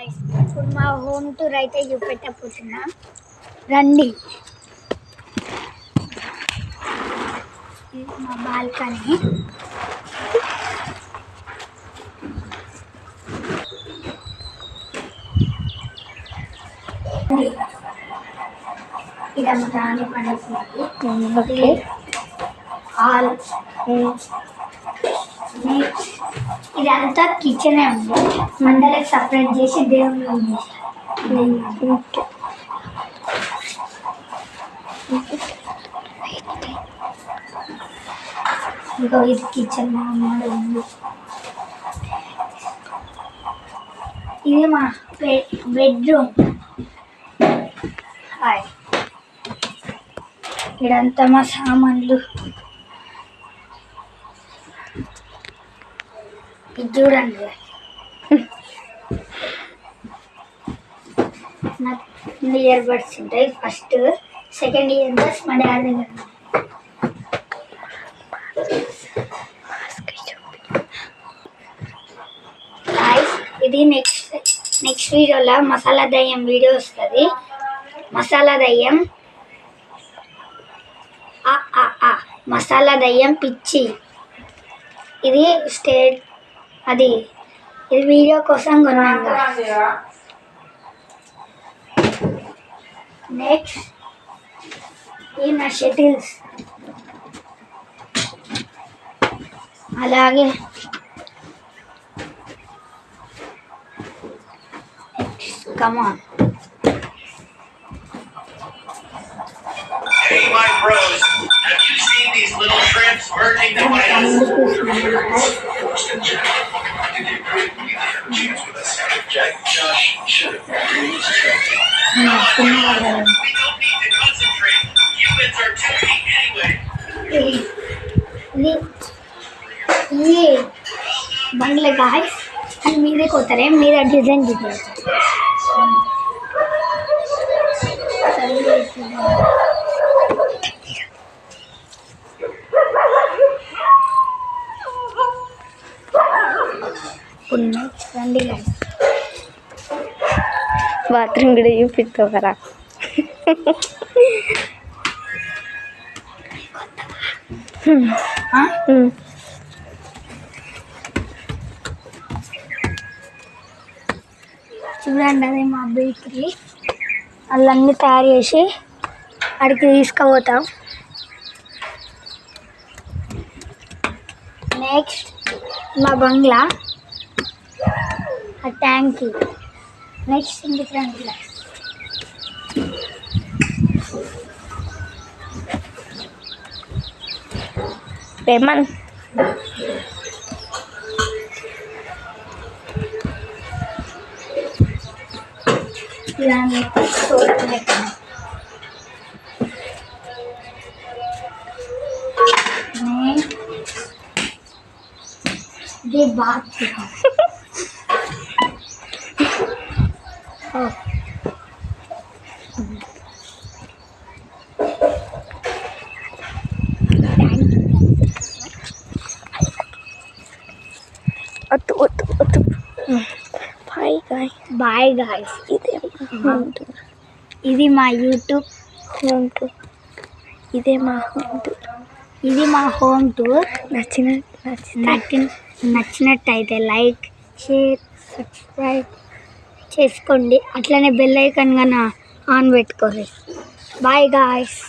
ఇప్పుడు మా home tour అయితే చూపెట్టబోతున్నా, రండి. ఇది మా బాల్కనీ. ఇదంతా పండుగ హాల్. ఇదంతా కిచెన్ ఉంది. మండలకి సపరేట్ చేసి దేవుళ్ళు ఉంది. ఇంకా ఇది కిచెన్ ఉంది. ఇది మా బెడ్రూమ్. హాయ్, ఇదంతా మా సామాన్లు. ఇది చూడండి, నాకు ఇయర్ బడ్స్ ఉంటాయి. ఫస్ట్ సెకండ్ ఇయర్ బడ్స్ మా డాడీ దగ్గర. ఇది నెక్స్ట్ వీడియోలో మసాలా దయ్యం వీడియో వస్తుంది. మసాలా దయ్యం మసాలా దయ్యం పిచ్చి. ఇది ఇది వీడియో కోసం కొన్నాను. నెక్స్ట్ ఈ నా షటిల్స్. అలాగే come on. Hey, my bros, have you seen these little shrimps merging the whites? Jack, Josh, should have. We don't need to concentrate. Humans are too weak anyway. ये बंगले guys and మీరే కొత్తారే, మీరే design చేయాలి. రండి guys, bathroom కూడా చూపిస్తావరా? చూడండి, అది మా బేకరీ. వాళ్ళన్నీ తయారు చేసి అడిగి తీసుకుపోతాం. నెక్స్ట్ మా బంగ్లా, ఆ ట్యాంకీ. Next different glass. లెమన్. ये बात బాయ్ గాయ్స్. ఇది మా యూట్యూబ్ హోమ్ టూర్. ఇదే మా హోమ్ టూర్. ఇది మా హోమ్ టూర్. నచ్చినట్టయితే లైక్, షేర్, సబ్స్క్రైబ్ చేసుకోండి. అట్లనే బెల్ ఐకాన్ గాన ఆన్ పెట్టుకోండి. Bye guys.